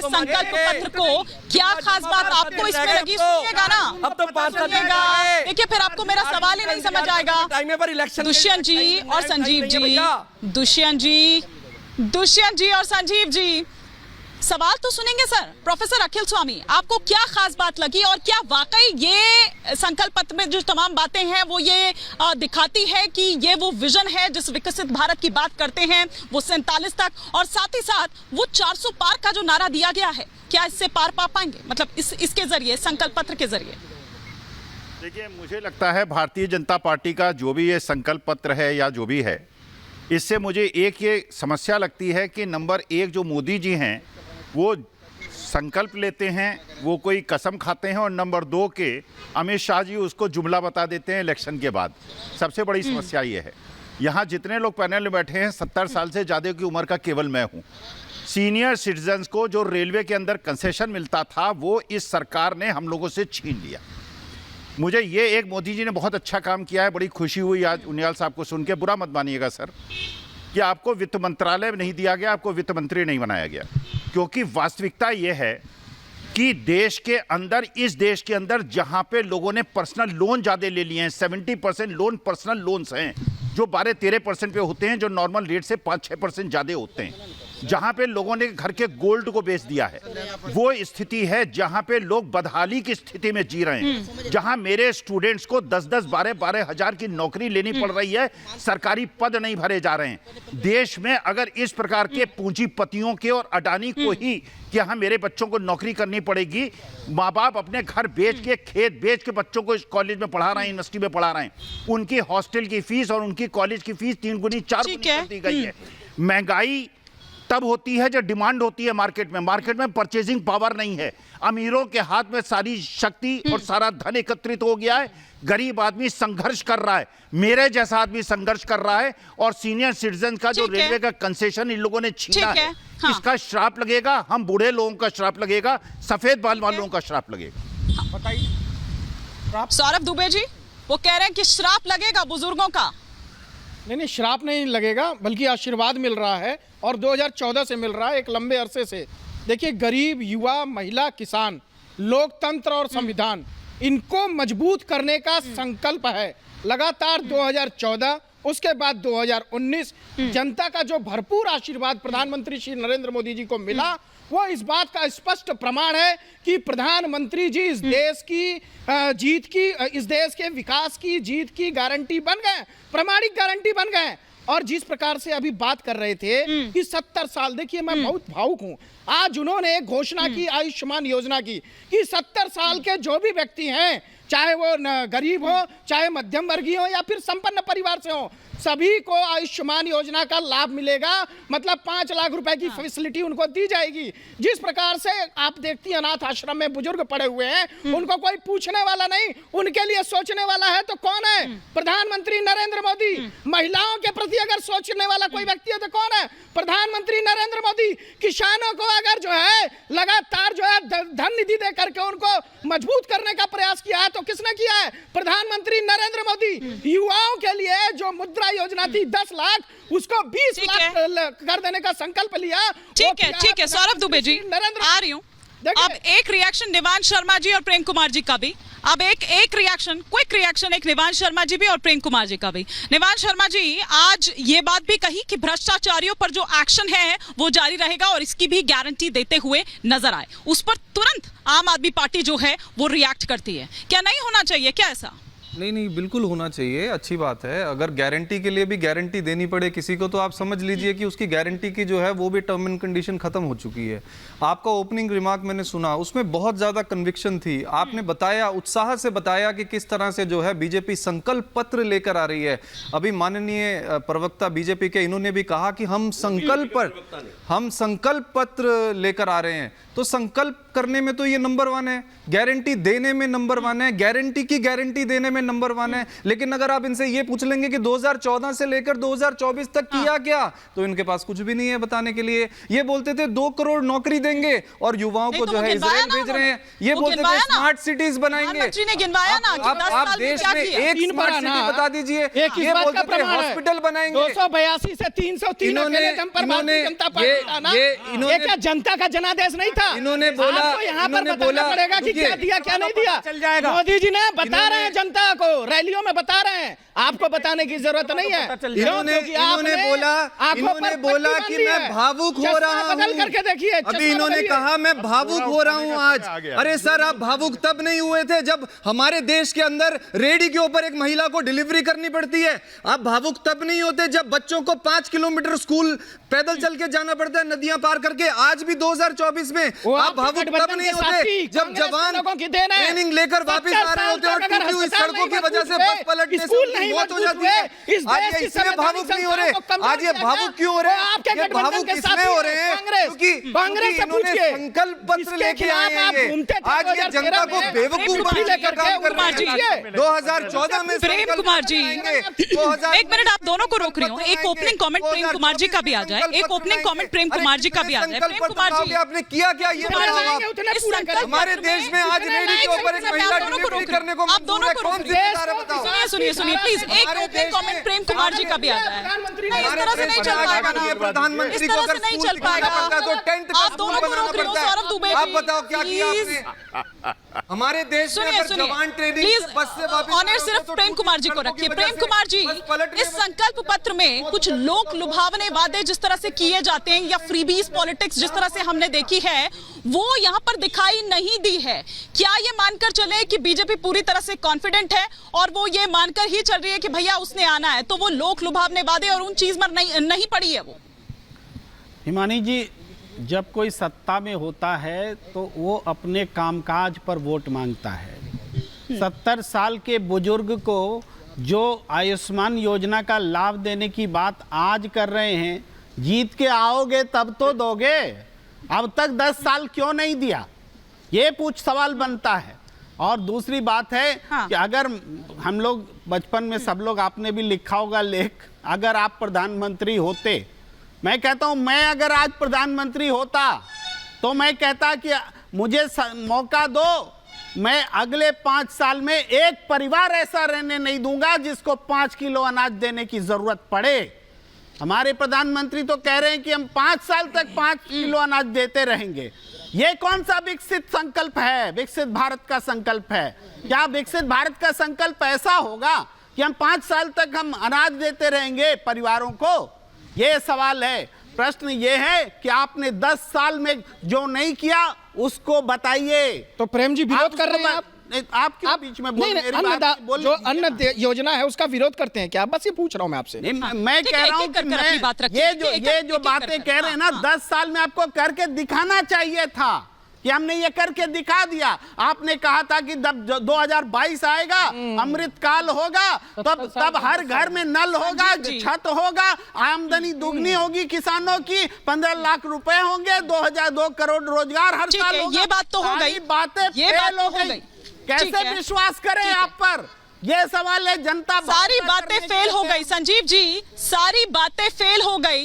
संकल्प पत्र को क्या खास बात आपको इसमें लगी? सुनिएगा ना, अब तो पास कर सुनिएगा। देखिए फिर आपको मेरा सवाल ही नहीं समझ आएगा। दुष्यंत जी और संजीव जी, दुष्यंत जी और संजीव जी, सवाल तो सुनेंगे सर। प्रोफेसर अखिल स्वामी, आपको क्या खास बात लगी और क्या वाकई ये संकल्प पत्र में जो तमाम बातें हैं वो ये दिखाती है कि ये वो विजन है जिस विकसित भारत की बात करते हैं वो 47 तक, और साथ ही साथ वो 400 पार का जो नारा दिया गया है, क्या इससे पार पा पाएंगे? मतलब इसके जरिए, संकल्प पत्र के जरिए। देखिए, मुझे लगता है भारतीय जनता पार्टी का जो भी ये संकल्प पत्र है या जो भी है, इससे मुझे एक ये समस्या लगती है कि नंबर एक जो मोदी जी हैं वो संकल्प लेते हैं, वो कोई कसम खाते हैं, और नंबर दो के अमित शाह जी उसको जुमला बता देते हैं इलेक्शन के बाद। सबसे बड़ी समस्या ये है। यहाँ जितने लोग पैनल में बैठे हैं 70 साल से ज़्यादा की उम्र का केवल मैं हूँ। सीनियर सिटीजन्स को जो रेलवे के अंदर कंसेशन मिलता था वो इस सरकार ने हम लोगों से छीन लिया। मुझे ये एक मोदी जी ने बहुत अच्छा काम किया है, बड़ी खुशी हुई आज उनियाल साहब को सुन के। बुरा मत मानिएगा सर कि आपको वित्त मंत्रालय नहीं दिया गया, आपको वित्त मंत्री नहीं बनाया गया, क्योंकि वास्तविकता ये है कि देश के अंदर, इस देश के अंदर जहां पे लोगों ने पर्सनल लोन ज़्यादा ले लिए हैं, 70% लोन पर्सनल लोन्स हैं जो 12-13% पे होते हैं, जो नॉर्मल रेट से 5-6% ज़्यादा होते हैं, जहां पे लोगों ने घर के गोल्ड को बेच दिया है, वो स्थिति है जहां पे लोग बदहाली की स्थिति में जी रहे हैं, जहां मेरे स्टूडेंट्स को 10-10, 12-12 हजार की नौकरी लेनी पड़ रही है, सरकारी पद नहीं भरे जा रहे हैं। देश में अगर इस प्रकार के पूंजीपतियों के और अडानी को ही कि हाँ मेरे बच्चों को नौकरी करनी पड़ेगी, माँ बाप अपने घर बेच के, खेत बेच के बच्चों को इस कॉलेज में पढ़ा रहे हैं, यूनिवर्सिटी में पढ़ा रहे हैं, उनकी हॉस्टल की फीस और उनकी कॉलेज की फीस 3 गुनी 4 गुनी कर दी गई है। महंगाई तब होती है जब डिमांड होती है मार्केट में परचेजिंग पावर नहीं है, अमीरों के हाथ में सारी शक्ति और सारा धन एकत्रित हो गया है, गरीब आदमी संघर्ष कर रहा है, मेरे जैसा आदमी संघर्ष कर रहा है, और सीनियर सिटीजन का जो रेलवे का कंसेशन इन लोगों ने छीना है, हाँ। इसका श्राप लगेगा, हम बूढ़े लोगों का श्राप लगेगा, सफेद बाल वालों का श्राप लगेगा। बताइए सौरभ दुबे जी, वो कह रहे हैं कि श्राप लगेगा बुजुर्गों का। नहीं, श्राप नहीं लगेगा, बल्कि आशीर्वाद मिल रहा है, और 2014 से मिल रहा है, एक लंबे अरसे से। देखिए, गरीब, युवा, महिला, किसान, लोकतंत्र और संविधान, इनको मजबूत करने का संकल्प है। लगातार 2014, उसके बाद 2019 जनता का जो भरपूर आशीर्वाद प्रधानमंत्री श्री नरेंद्र मोदी जी को मिला, वो इस बात का स्पष्ट प्रमाण है कि प्रधानमंत्री जी इस देश की जीत की, इस देश के विकास की जीत की गारंटी बन गए, प्रामाणिक गारंटी बन गए। और जिस प्रकार से अभी बात कर रहे थे कि 70 साल, देखिए मैं बहुत भावुक हूं। आज उन्होंने घोषणा की आयुष्मान योजना की कि 70 साल के जो भी व्यक्ति हैं, चाहे वो गरीब हो, चाहे मध्यम वर्गीय हो, या फिर संपन्न परिवार से हो, सभी को आयुष्मान योजना का लाभ मिलेगा। मतलब 5 लाख रुपए की फैसिलिटी उनको दी जाएगी। जिस प्रकार से आप देखती हैं अनाथ आश्रम में बुजुर्ग पड़े हुए हैं, उनको कोई पूछने वाला नहीं, उनके लिए सोचने वाला है तो कौन है? प्रधानमंत्री नरेंद्र मोदी। महिलाओं के प्रति अगर सोचने वाला कोई व्यक्ति है तो कौन है? प्रधानमंत्री नरेंद्र मोदी। किसानों को अगर जो है लगातार जो है धन निधि दे करके उनको मजबूत करने का प्रयास किया है तो किसने किया है? प्रधानमंत्री नरेंद्र मोदी। युवाओं के लिए जो मुद्रा योजना थी 10 लाख, उसको 20 लाख कर देने का संकल्प लिया। ठीक है सौरभ दुबे जी, आ रही हूँ। अब एक रिएक्शन निवांश शर्मा जी और प्रेम कुमार जी का भी। अब एक रिएक्शन, क्विक रिएक्शन, एक निवांश शर्मा जी भी और प्रेम कुमार जी का भी। निवांश शर्मा जी, आज ये बात भी कही कि भ्रष्टाचारियों पर जो एक्शन है वो जारी रहेगा और इसकी भी गारंटी देते हुए नजर आए। उस पर तुरंत आम आदमी पार्टी जो है वो रिएक्ट करती है। क्या नहीं होना चाहिए क्या ऐसा? नहीं, बिल्कुल होना चाहिए, अच्छी बात है। अगर गारंटी के लिए भी गारंटी देनी पड़े किसी को, तो आप समझ लीजिए कि उसकी गारंटी की जो है वो भी टर्म एंड कंडीशन खत्म हो चुकी है। आपका ओपनिंग रिमार्क मैंने सुना, उसमें बहुत ज़्यादा कन्विक्शन थी। आपने बताया, उत्साह से बताया कि किस तरह से जो है बीजेपी संकल्प पत्र लेकर आ रही है। अभी माननीय प्रवक्ता बीजेपी के, इन्होंने भी कहा कि हम संकल्प पत्र लेकर आ रहे हैं। तो संकल्प करने में तो ये नंबर 1 है, गारंटी देने में नंबर 1 है, गारंटी की गारंटी देने में नंबर 1 है, लेकिन अगर आप इनसे ये पूछ लेंगे कि 2014 से लेकर 2024 तक किया क्या, तो इनके पास कुछ भी नहीं है बताने के लिए। ये बोलते थे 2 करोड़ नौकरी देंगे और युवाओं को जो है इजराइल भेज रहे हैं। ये बोलते थे स्मार्ट सिटीज बनाएंगे। ने गिनवाया ना कि 10 आप साल में देश क्या में किया? एक स्मार्ट सिटी बता दीजिए। ये बोलते थे हॉस्पिटल बनाएंगे। 282 से 303 अकेले दम पर भारतीय जनता पार्टी का ना, ये क्या जनता का जनादेश नहीं था? इन्होंने बोला, आपको यहाँ पर इन्होंने बताना बोला, पड़ेगा कि क्या दिया क्या नहीं दिया। चल जाएगा। मोदी जी ने बता रहे हैं जनता को, रैलियों में बता रहे हैं, आपको बताने की जरूरत नहीं है। इन्होंने बोला कि मैं भावुक हो रहा हूँ। बदल करके देखिए, अभी इन्होंने कहा मैं भावुक हो रहा हूँ आज। अरे सर, आप भावुक तब नहीं हुए थे जब हमारे देश के अंदर रेडी के ऊपर एक महिला को डिलीवरी करनी पड़ती है। आप भावुक तब नहीं होते जब बच्चों को 5 किलोमीटर स्कूल पैदल चल के जाना पड़ता है, नदियां पार करके। आज भी 2024 में आप भावुक तब नहीं होते जब जवान ट्रेनिंग लेकर वापस आ रहे होते और टूटी हुई सड़कों की वजह से बस पलटने से मौत हो जाती है। आज ये इसमें भावुक नहीं हो रहे। आज ये भावुक क्यों हो रहे हैं? ये भावुक इसमें हो रहे हैं क्योंकि इन्होंने संकल्प पत्र लेके आए हैं। आज ये जनता को बेवकूफ बनाने का काम कर रहे हैं। 2014 में प्रेम कुमार जी, एक मिनट, आप दोनों को रोक रही हूँ। एक ओपनिंग कमेंट प्रेम कुमार जी का भी आ जाए। एक ओपनिंग कमेंट प्रेम कुमार जी का भी आ जाए। प्रेम कुमार जी, आपने किया क्या ये बताओ। हमारे देश में आज रेडी के ऊपर एक महिला डिलीवरी करने को आप दोनों को कौन जिम्मेदार है बताओ। सुनिए प्लीज, एक ओपनिंग कमेंट प्रेम कुमार जी का भी आ जाए। नहीं, इस तरह से नहीं चल पाएगा ना, प्रधानमंत्री को अगर नहीं चल पाएगा। तो टेंट आप दोनों को रोक रही हूँ। सौरभ दुबे जी, आप बताओ क्या किया आपने हमारे देश में? अगर जवान ट्रेनिंग बस से वापस ऑनर सिर्फ प्रेम कुमार जी को रखिए। प्रेम कुमार जी, इस संकल्प पत्र में कुछ लोक लुभावने वादे जिस तरह से किए जाते हैं या फ्रीबीज पॉलिटिक्स जिस तरह से हमने देखी है, वो यहाँ पर दिखाई नहीं दी है। क्या ये मानकर चले कि बीजेपी पूरी तरह से कॉन्फिडेंट है और वो ये मानकर ही चल रही है कि भैया उसने आना है, तो वो लोक लुभावने वादे और उन चीज पर नहीं पड़ी है वो? हिमानी जी, जब कोई सत्ता में होता है तो वो अपने कामकाज पर वोट मांगता है। 70 साल के बुजुर्ग को जो आयुष्मान योजना का लाभ देने की बात आज कर रहे हैं, जीत के आओगे तब तो दोगे, अब तक 10 साल क्यों नहीं दिया, ये सवाल बनता है। और दूसरी बात है कि अगर हम लोग बचपन में सब लोग, आपने भी लिखा होगा लेख, अगर आप प्रधानमंत्री होते, मैं कहता हूं, मैं अगर आज प्रधानमंत्री होता तो मैं कहता कि मुझे मौका दो, मैं अगले 5 साल में एक परिवार ऐसा रहने नहीं दूंगा जिसको 5 किलो अनाज देने की जरूरत पड़े। हमारे प्रधानमंत्री तो कह रहे हैं कि हम 5 साल तक 5 किलो अनाज देते रहेंगे। ये कौन सा विकसित संकल्प है? विकसित भारत का संकल्प है क्या? विकसित भारत का संकल्प ऐसा होगा कि हम 5 साल तक हम अनाज देते रहेंगे परिवारों को? ये सवाल है। प्रश्न ये है कि आपने 10 साल में जो नहीं किया उसको बताइए। तो प्रेम जी विरोध कर रहे हैं आप क्यों बीच में बोल रहे हैं? जो अन्न योजना है उसका विरोध करते हैं क्या? बस ये पूछ रहा हूं मैं आपसे। मैं कह रहा हूं कि ये जो बातें कह रहे हैं ना, 10 साल में आपको करके दिखाना चाहिए था कि हमने ये करके दिखा दिया। आपने कहा था कि जब 2022 आएगा, अमृत काल होगा, तब हर घर में नल होगा, छत होगा, आमदनी दुगनी होगी किसानों की, 15 लाख रुपए होंगे, 2 करोड़ रोजगार हर साल होगा। ये बात तो हो गई, बातें फेल हो गई। कैसे विश्वास करें आप पर? ये सवाल है। जनता सारी बातें फेल हो गई संजीव जी, सारी बातें फेल हो गई।